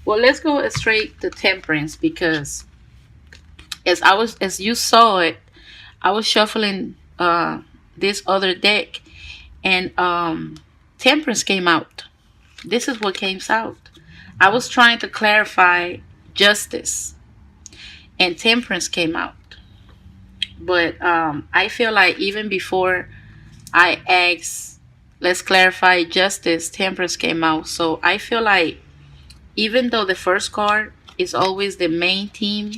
Well, let's go straight to Temperance, because as you saw it, I was shuffling this other deck, and Temperance came out. This is what came out. I was trying to clarify Justice, and Temperance came out. But I feel like even before I asked, let's clarify Justice, Temperance came out. So I feel like even though the first card is always the main theme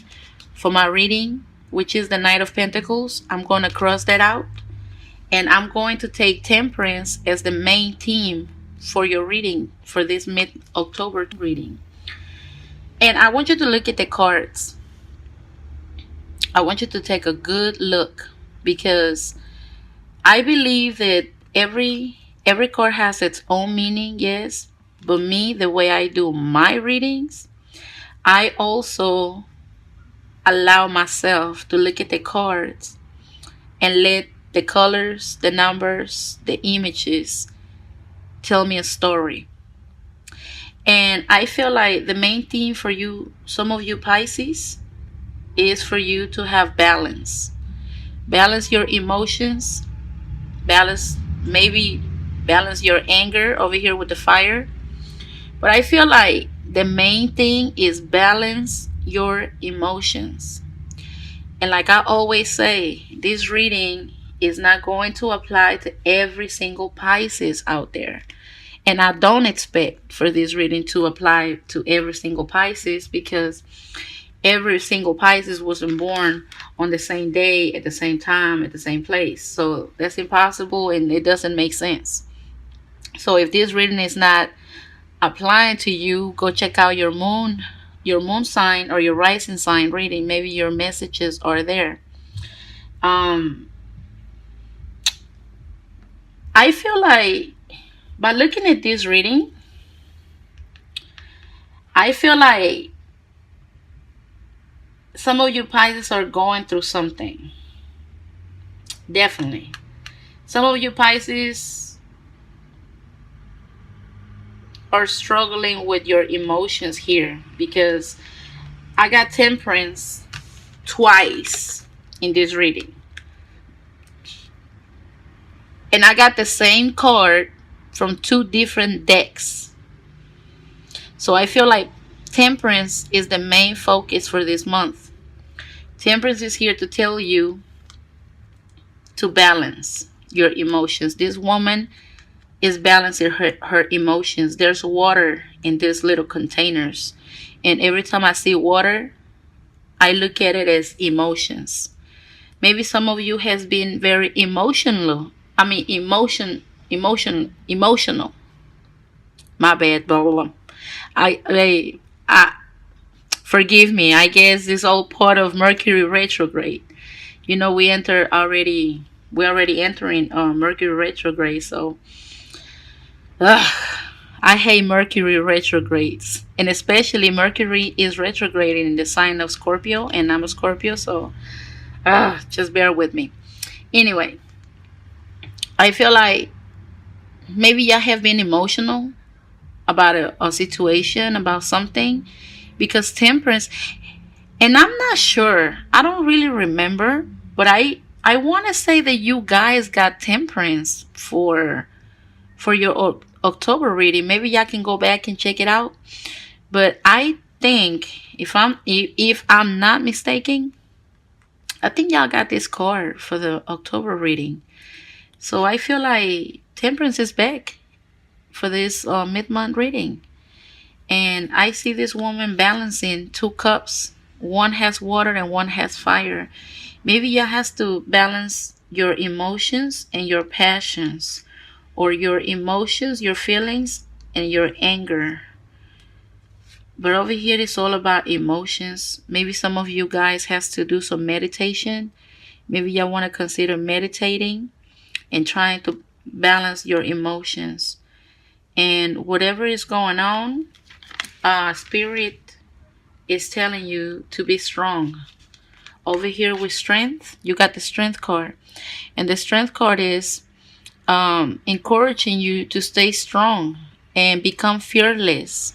for my reading, which is the Knight of Pentacles, I'm going to cross that out. And I'm going to take Temperance as the main theme for your reading, for this mid-October reading. And I want you to look at the cards. I want you to take a good look, because I believe that every card has its own meaning, yes. But me, the way I do my readings, I also allow myself to look at the cards and let the colors, the numbers, the images tell me a story. And I feel like the main theme for you, some of you Pisces, is for you to have balance. Balance your emotions, balance, maybe balance your anger over here with the fire. But I feel like the main thing is balance your emotions. And like I always say, this reading is not going to apply to every single Pisces out there. And I don't expect for this reading to apply to every single Pisces, because every single Pisces wasn't born on the same day, at the same time, at the same place. So that's impossible, and it doesn't make sense. So if this reading is not applying to you, go check out your moon sign or your rising sign reading. Maybe your messages are there. I feel like by looking at this reading, I feel like some of you Pisces are going through something. Definitely. Some of you Pisces are struggling with your emotions here, because I got Temperance twice in this reading. And I got the same card from two different decks. So I feel like Temperance is the main focus for this month. Temperance is here to tell you to balance your emotions. This woman is balancing her emotions. There's water in these little containers. And every time I see water, I look at it as emotions. Maybe some of you has been very emotional. Emotional. My bad, blah, blah, blah. I forgive me. I guess this all part of Mercury retrograde. You know, we're already entering Mercury retrograde. So, I hate Mercury retrogrades, and especially Mercury is retrograding in the sign of Scorpio, and I'm a Scorpio, so just bear with me. Anyway, I feel like maybe y'all have been emotional about a situation, about something, because Temperance, and I'm not sure, I don't really remember, but I want to say that you guys got Temperance for your October reading. Maybe y'all can go back and check it out. But I think if I'm not mistaken, I think y'all got this card for the October reading. So I feel like Temperance is back for this mid-month reading. And I see this woman balancing two cups. One has water and one has fire. Maybe you have to balance your emotions and your passions, or your emotions, your feelings, and your anger. But over here, it's all about emotions. Maybe some of you guys has to do some meditation. Maybe y'all want to consider meditating and trying to balance your emotions. And whatever is going on, Spirit is telling you to be strong. Over here with Strength, you got the Strength card. And the Strength card is encouraging you to stay strong and become fearless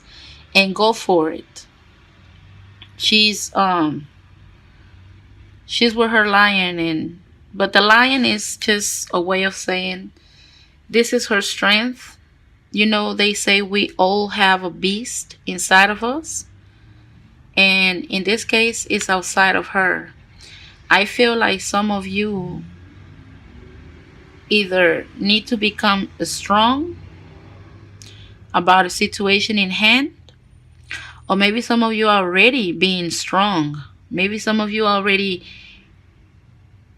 and go for it. She's with her lion, and but the lion is just a way of saying this is her strength. You know, they say we all have a beast inside of us, and in this case it's outside of her. I feel like some of you either need to become strong about a situation in hand, or maybe some of you are already being strong. Maybe some of you already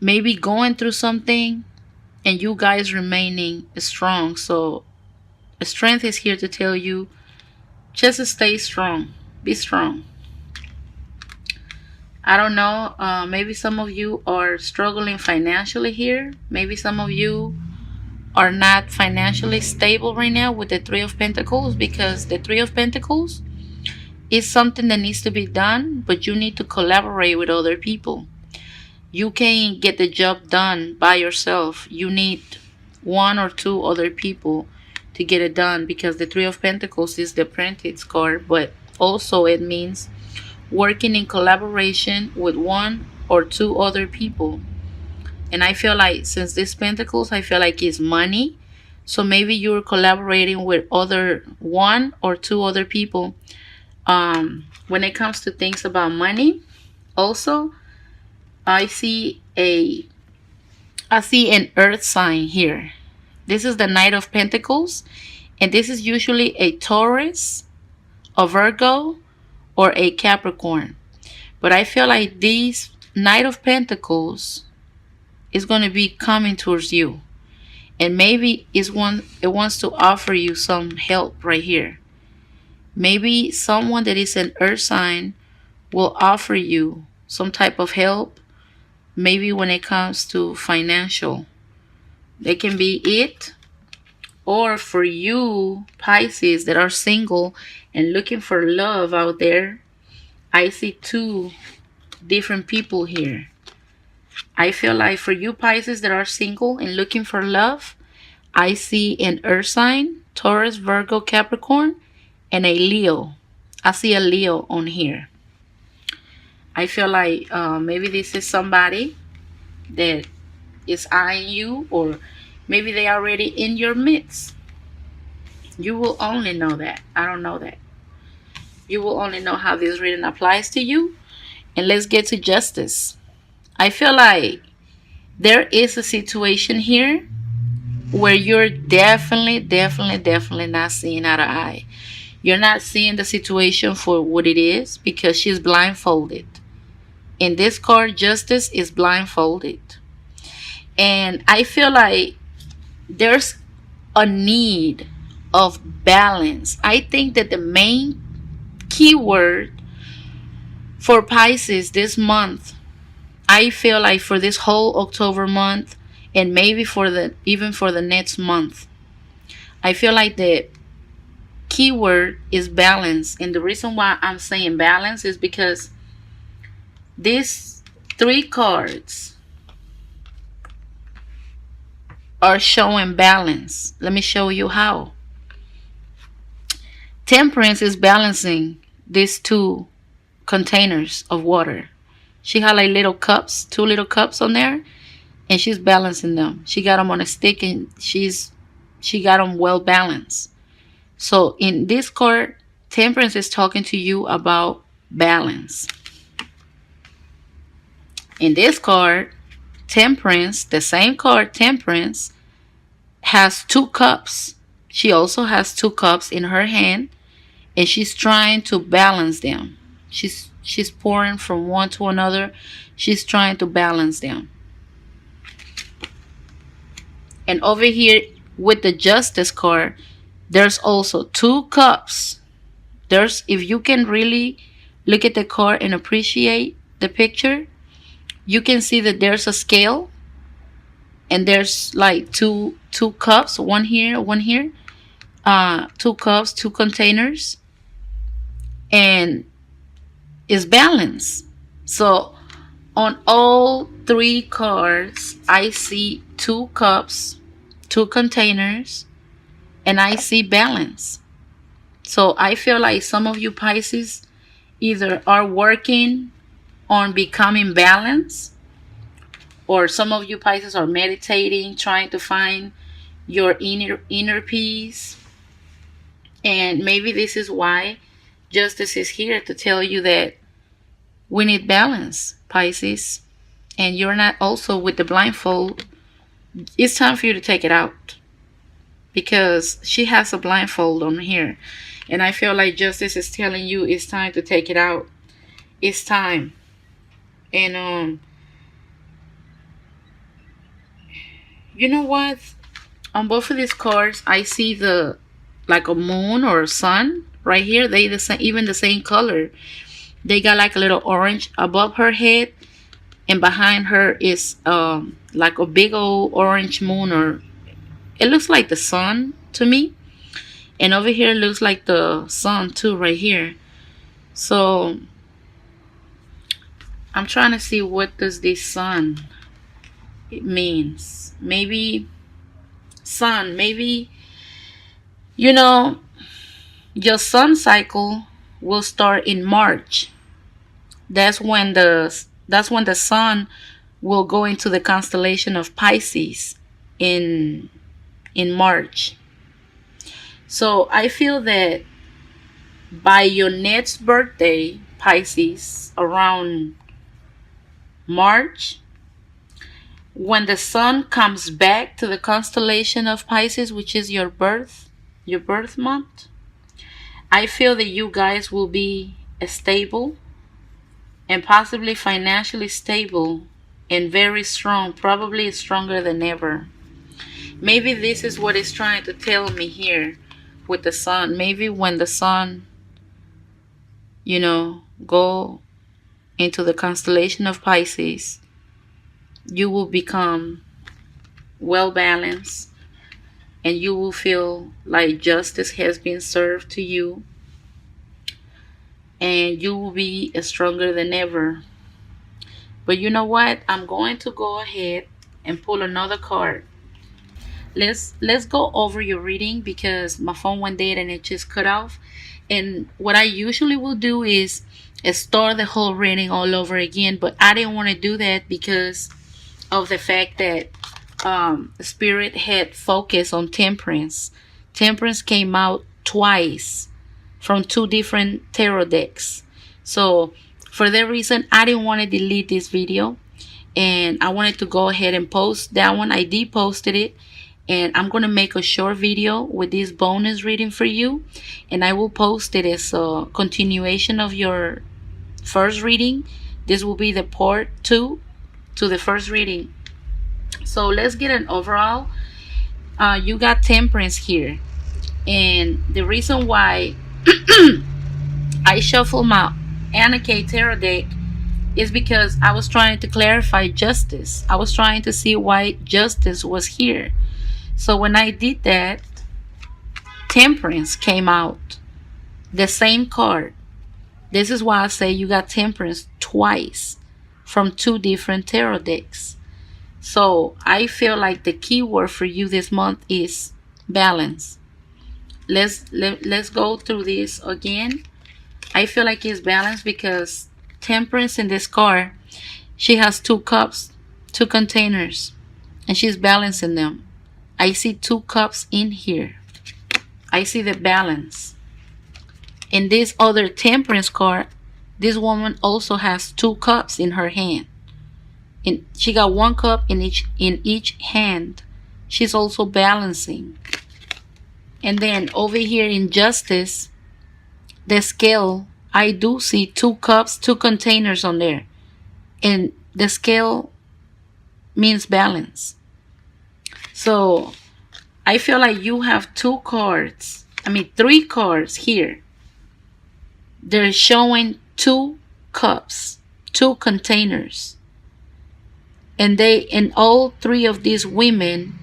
maybe going through something and you guys remaining strong. So strength is here to tell you just stay strong. Be strong. I don't know. Maybe some of you are struggling financially here. Maybe some of you are not financially stable right now with the Three of Pentacles, because the Three of Pentacles is something that needs to be done, but you need to collaborate with other people. You can't get the job done by yourself. You need one or two other people to get it done, because the Three of Pentacles is the apprentice card, but also it means working in collaboration with one or two other people. And I feel like since this Pentacles, I feel like it's money. So maybe you're collaborating with other one or two other people. When it comes to things about money, also I see an earth sign here. This is the Knight of Pentacles, and this is usually a Taurus, a Virgo, or a Capricorn. But I feel like this Knight of Pentacles is going to be coming towards you, and maybe it wants to offer you some help right here. Maybe someone that is an earth sign will offer you some type of help. Maybe when it comes to financial, they can be it. Or for you Pisces that are single and looking for love out there, I see two different people here. I feel like for you Pisces that are single and looking for love, I see an earth sign, Taurus, Virgo, Capricorn, and a Leo. I see a Leo on here. I feel like maybe this is somebody that is eyeing you, or maybe they are already in your midst. You will only know that. I don't know that. You will only know how this reading applies to you. And let's get to justice. I feel like there is a situation here where you're definitely not seeing eye to eye. You're not seeing the situation for what it is, because she's blindfolded. In this card, justice is blindfolded. And I feel like there's a need of balance. I think that the main keyword for Pisces this month, I feel like for this whole October month, and maybe even for the next month, I feel like the keyword is balance. And the reason why I'm saying balance is because these three cards are showing balance. Let me show you how. Temperance is balancing these two containers of water. She had like little cups, two little cups on there, and she's balancing them. She got them on a stick, and she got them well balanced. So in this card, Temperance is talking to you about balance. In this card, Temperance, the same card, Temperance, has two cups. She also has two cups in her hand, and she's trying to balance them. She's pouring from one to another. She's trying to balance them. And over here with the Justice card, there's also two cups. If you can really look at the card and appreciate the picture, you can see that there's a scale, and there's like two cups, one here, one here, two cups, two containers, and it's balanced. So on all three cards, I see two cups, two containers, and I see balance. So I feel like some of you Pisces either are working on becoming balanced, or some of you Pisces are meditating, trying to find your inner peace. And maybe this is why Justice is here to tell you that we need balance, Pisces. And you're not also with the blindfold. It's time for you to take it out, because she has a blindfold on here. And I feel like Justice is telling you it's time to take it out. It's time. And you know what? On both of these cards, I see the like a moon or a sun right here. They the same, even the same color. They got like a little orange above her head, and behind her is like a big old orange moon, or it looks like the sun to me. And over here it looks like the sun too, right here. So I'm trying to see what does this sun it means. Maybe sun, maybe you know your sun cycle will start in March. That's when the sun will go into the constellation of Pisces in March. So I feel that by your next birthday, Pisces, around March, when the sun comes back to the constellation of Pisces, which is your birth month, I feel that you guys will be stable and possibly financially stable and very strong, probably stronger than ever. Maybe this is what it's trying to tell me here with the sun. Maybe when the sun, go into the constellation of Pisces, you will become well balanced, and you will feel like justice has been served to you, and you will be stronger than ever. But you know what? I'm going to go ahead and pull another card. Let's go over your reading, because my phone went dead and it just cut off. And what I usually will do is start the whole reading all over again, but I didn't want to do that because of the fact that Spirit had focused on Temperance. Temperance came out twice from two different tarot decks. So for that reason, I didn't want to delete this video, and I wanted to go ahead and post that one. I deposted it, and I'm going to make a short video with this bonus reading for you, and I will post it as a continuation of your first reading. This will be the part 2 to the first reading. So let's get an overall. You got Temperance here, and the reason why I shuffled my Anna K tarot deck is because I was trying to clarify justice. I was trying to see why justice was here. So when I did that, Temperance came out, the same card. This is why I say you got Temperance twice from two different tarot decks. So I feel like the key word for you this month is balance. Let's go through this again. I feel like it's balanced because Temperance in this card, she has 2 cups, 2 containers, and she's balancing them. I see 2 cups in here. I see the balance. In this other Temperance card, this woman also has 2 cups in her hand. And she got 1 cup in each hand. She's also balancing. And then over here in Justice, the scale, I do see 2 cups, 2 containers on there. And the scale means balance. So I feel like you have 3 cards here. They're showing 2 cups, 2 containers. And all 3 of these women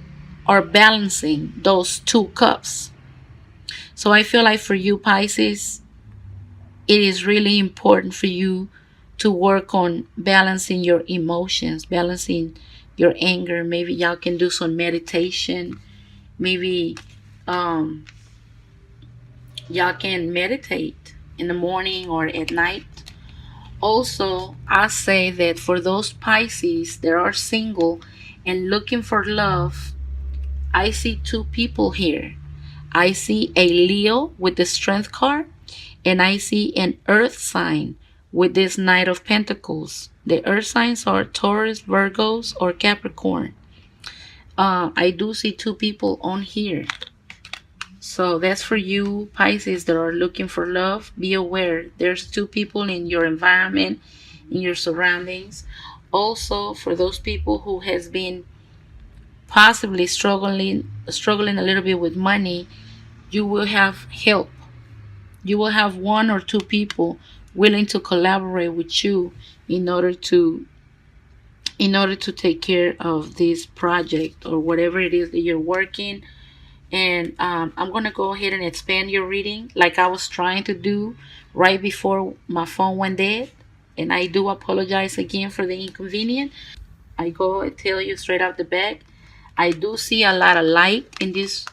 are balancing those 2 cups. So I feel like for you Pisces, it is really important for you to work on balancing your emotions, balancing your anger. Maybe y'all can do some meditation. Maybe Y'all can meditate in the morning or at night. Also, I say that for those Pisces that are single and looking for love, I see two people here. I see a Leo with the Strength card, and I see an Earth sign with this Knight of Pentacles. The Earth signs are Taurus, Virgos, or Capricorn. I do see two people on here. So that's for you Pisces that are looking for love. Be aware there's two people in your environment, in your surroundings. Also, for those people who has been possibly struggling a little bit with money, you will have help. You will have one or two people willing to collaborate with you in order to take care of this project or whatever it is that you're working. And I'm gonna go ahead and expand your reading like I was trying to do right before my phone went dead. And I do apologize again for the inconvenience. I go and tell you straight out the back. I do see a lot of light in this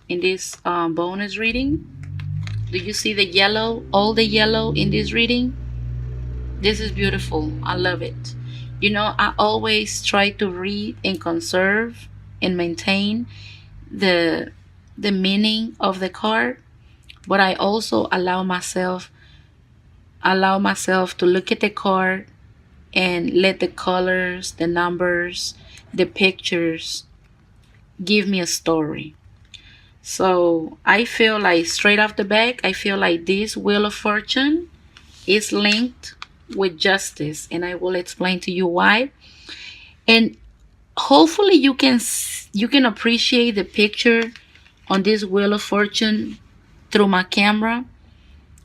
bonus reading. Do you see the yellow? All the yellow in this reading? This is beautiful. I love it. You know, I always try to read and conserve and maintain the meaning of the card, but I also allow myself to look at the card and let the colors, the numbers, the pictures give me a story. So I feel like straight off the back, I feel like this Wheel of Fortune is linked with justice, and I will explain to you why. And hopefully you can appreciate the picture on this Wheel of Fortune through my camera.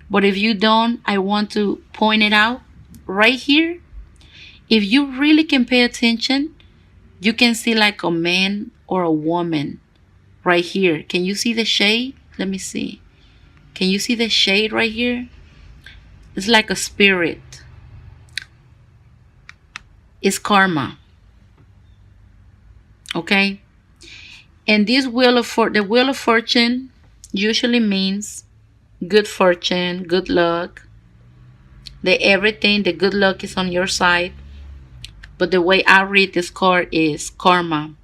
But if you don't, I want to point it out right here. If you really can pay attention, you can see like a man or a woman right here. Can you see the shade? Let me see. Can you see the shade right here? It's like a spirit. It's karma. Okay? And this the Wheel of Fortune usually means good fortune, good luck. The good luck is on your side. But the way I read this card is karma.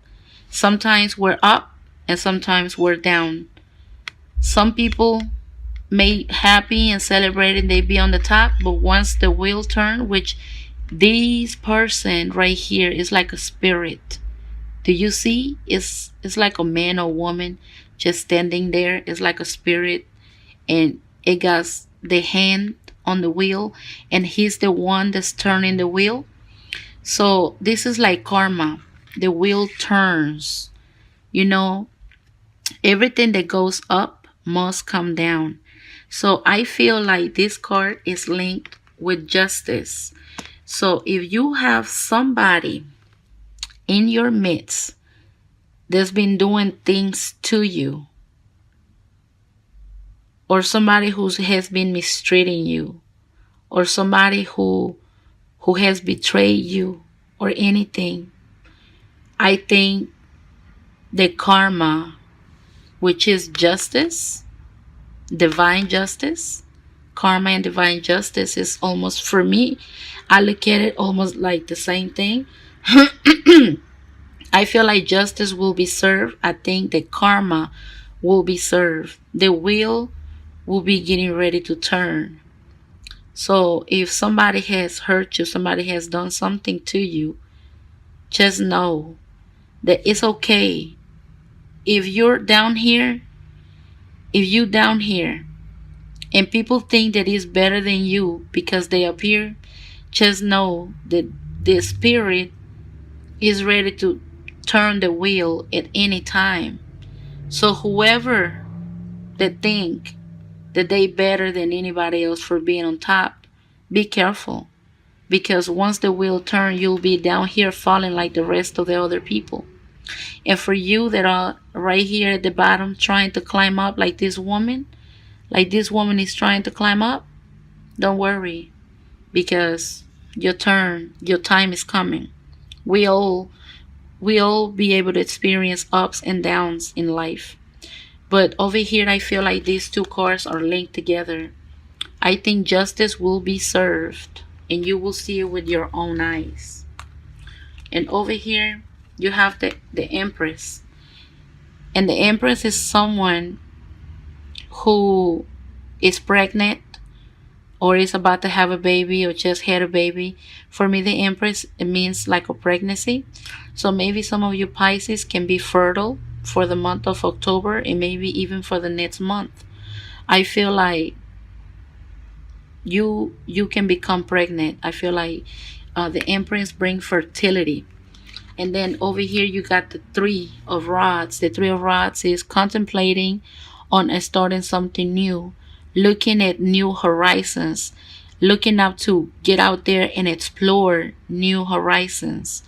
Sometimes we're up and sometimes we're down. Some people may happy and celebrating they be on the top, but once the wheel turn, which this person right here is like a spirit. Do you see? It's like a man or woman just standing there. It's like a spirit, and it got the hand on the wheel, and he's the one that's turning the wheel. So this is like karma. The wheel turns. You know, everything that goes up must come down. So I feel like this card is linked with justice. So if you have somebody in your midst that's been doing things to you, or somebody who has been mistreating you, or somebody who has betrayed you or anything, I think the karma, which is justice, divine justice, karma and divine justice is almost, for me, I look at it almost like the same thing. I feel like justice will be served. I think the karma will be served. The wheel will be getting ready to turn. So if somebody has hurt you, somebody has done something to you, just know that it's okay. If you're down here, if you down here and people think that it's better than you because they appear, just know that the spirit is ready to turn the wheel at any time. So whoever that think that they better than anybody else for being on top, be careful. Because once the wheel turns, you'll be down here falling like the rest of the other people. And for you that are right here at the bottom trying to climb up like this woman is trying to climb up, don't worry. Because your turn, your time is coming. We all be able to experience ups and downs in life. But over here, I feel like these two cards are linked together. I think justice will be served, and you will see it with your own eyes. And over here, you have the Empress. And the Empress is someone who is pregnant or is about to have a baby or just had a baby. For me, the Empress, it means like a pregnancy. So maybe some of you Pisces can be fertile for the month of October and maybe even for the next month. I feel like you can become pregnant. I feel like the Empress bring fertility. And then over here you got the Three of Rods. The Three of Rods is contemplating on starting something new, looking at new horizons, looking up to get out there and explore new horizons.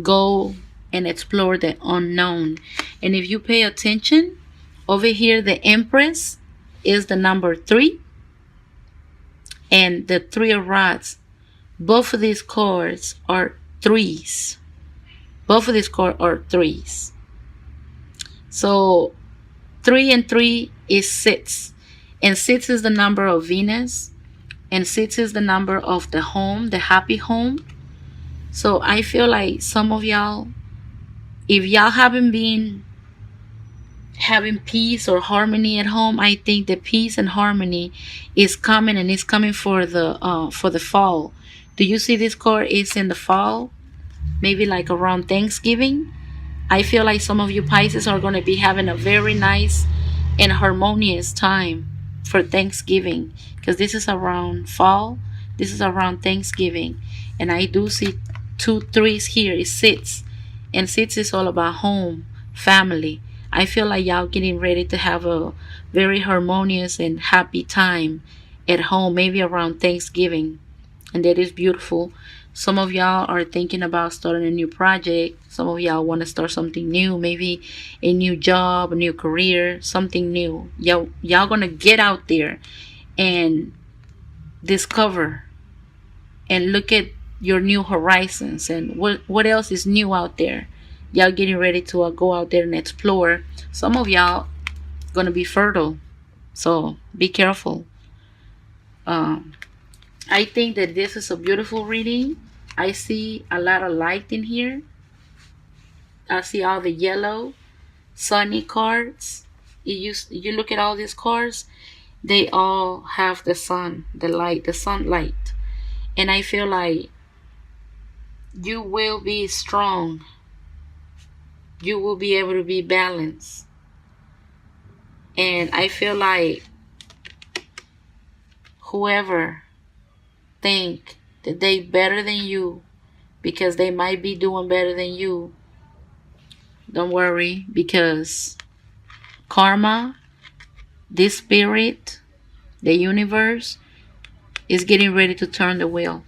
Go and explore the unknown. And if you pay attention, over here the Empress is the number 3 and the Three of Rods. Both of these cards are threes. Both of these cards are threes. So 3 and 3 is 6. And 6 is the number of Venus. And 6 is the number of the home, the happy home. So I feel like some of y'all, if y'all haven't been having peace or harmony at home, I think the peace and harmony is coming, and it's coming for the fall. Do you see this card is in the fall? Maybe like around Thanksgiving. I feel like some of you Pisces are going to be having a very nice and harmonious time for Thanksgiving, because this is around fall. This is around Thanksgiving. And I do see 2 3s here. It's 6. And 6 is all about home, family. I feel like y'all getting ready to have a very harmonious and happy time at home, maybe around Thanksgiving. And that is beautiful. Some of y'all are thinking about starting a new project. Some of y'all want to start something new, maybe a new job, a new career, something new. Y'all gonna get out there and discover and look at your new horizons and what else is new out there. Y'all getting ready to go out there and explore. Some of y'all gonna be fertile, so be careful. I think that this is a beautiful reading. I see a lot of light in here. I see all the yellow sunny cards. You look at all these cards, they all have the sun, the light, the sunlight. And I feel like you will be strong. You will be able to be balanced. And I feel like whoever think that they better than you because they might be doing better than you, don't worry, because karma, this spirit, the universe is getting ready to turn the wheel.